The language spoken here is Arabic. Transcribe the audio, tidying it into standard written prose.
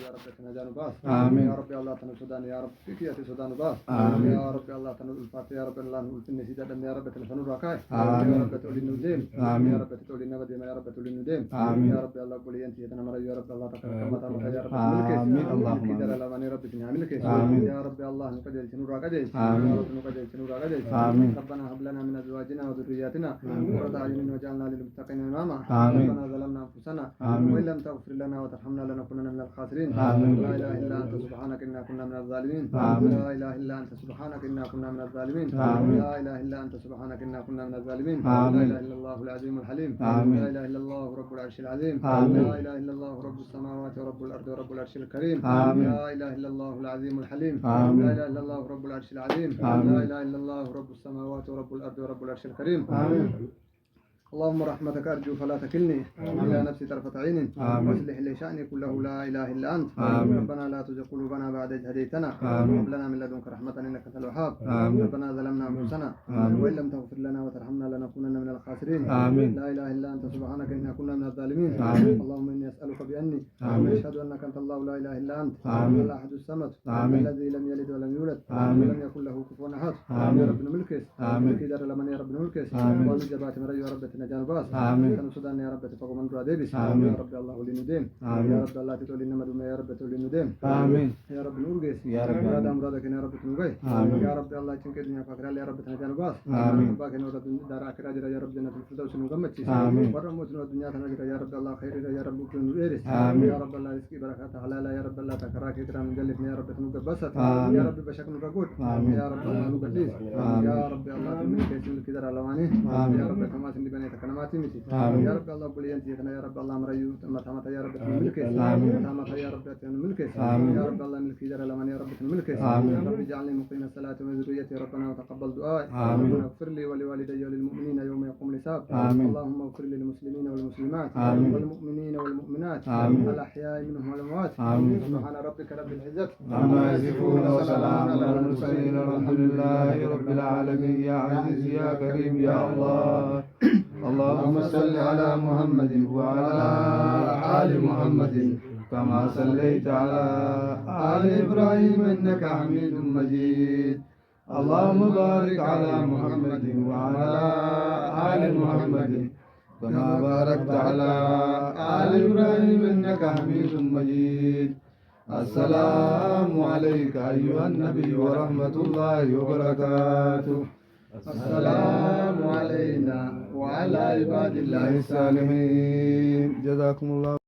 يا رب تنجان باس آمين يا رب الله تنو السودان يا رب فيك يا السودان باس آمين يا رب الله تنو الفاتحة يا رب الله نقول سيدا يا رب تلفنو راكاي آمين يا رب تولي الندم آمين يا رب تولي النبض يا رب تولي الندم آمين يا رب الله قولي أنت يتنا مرة يا رب الله تكرم مطعمك يا رب آمين اللهم كذا لا ماني رب تنعملك آمين يا رب الله نقدر تنور راكاي آمين يا رب نقدر تنور راكاي آمين ربنا هب لنا من أزواجنا وذرياتنا قرة أعين واجعلنا للمتقين إماما آمين ربنا ظلمنا أنفسنا آمين وإن لم تغفر لنا وترحمنا لنكونن من الخاسرين آمين لا إله إلا أنت سبحانك إنا كنا من الظالمين آمين لا إله إلا أنت سبحانك إنا كنا من الظالمين آمين لا إله إلا أنت سبحانك إنا كنا من الظالمين آمين لا إله إلا الله العظيم الحليم آمين لا إله إلا الله رب العرش العظيم آمين لا إله إلا الله رب السماوات ورب الأرض ورب العرش الكريم آمين لا إله إلا الله العظيم الحليم آمين لا إله إلا الله رب العرش العظيم آمين لا إله إلا الله رب السماوات ورب الأرض ورب العرش الكريم آمين اللهم رحمتك أرجو فلا تكلني إلى نفسي طرفة عين آمين واصلح لي شأني كله لا إله إلا أنت آمين ربنا لا تزغ قلوبنا بعد إذ هديتنا آمين وهب لنا من لدنك رحمة إنك أنت الوهاب آمين ربنا ظلمنا أنفسنا آمين وإن لم تغفر لنا وترحمنا لنكونن من الخاسرين آمين لا إله إلا أنت سبحانك إنا كنا من الظالمين آمين اللهم إني أسألك بأني آمين أشهد أنك أنت الله لا إله إلا أنت آمين الأحد الصمد آمين الذي لم يلد ولم يولد آمين ولم يكن له كفوا أحد آمين يا رب الملكس آمين في دار لمن يا رب الملكس آمين ومن جبات مري يا رب تنجان باس آمين كانوا سودان يا رب تفقوا من رادبس آمين يا رب الله لندم آمين يا رب الله تقول إنما دم يا رب تقول ندم آمين يا رب نورجس يا رب مراد مرادك يا رب تنوجي آمين يا رب الله تنكر الدنيا فكر يا رب تنجان باس آمين باك نور دار آخر أجر يا رب جنة الفردوس نقمت آمين ورموت نور الدنيا تنجر يا رب الله خير يا رب نورس آمين يا رب الله رزق بركات حلال يا رب الله تكراك ترى من جلف يا رب تنوجب بس آمين يا رب بشكل رقود آمين يا رب الله نقدس آمين يا رب الله تملك كيسل كذا علواني آمين يا رب تماس اللي بنيت كلماتي متي آمين يا رب الله بلي أنت يا رب الله مريو متى يا رب تملك آمين متى يا رب تملك آمين يا رب الله ملك كذا علواني يا رب تملك آمين رب اجعلني مقيم الصلاة وذريتي ربنا وتقبل دعائي آمين واغفر لي ولوالدي وللمؤمنين يوم يقوم الحساب آمين اللهم اغفر للمسلمين والمسلمات آمين والمؤمنين والمؤمنات آمين الأحياء منهم والأموات آمين سبحان ربك رب العزة عما يصفون وسلام على المرسلين والحمد لله رب العالمين يا عزيز يا كريم يا الله اللهم صل على محمد وعلى آل محمد كما صليت على آل إبراهيم إنك حميد مجيد اللهم بارك على محمد وعلى آل محمد كما باركت على آل إبراهيم إنك حميد مجيد السلام عليك أيها النبي ورحمة الله وبركاته السلام علينا وعلى عباد الله الصالحين جزاكم الله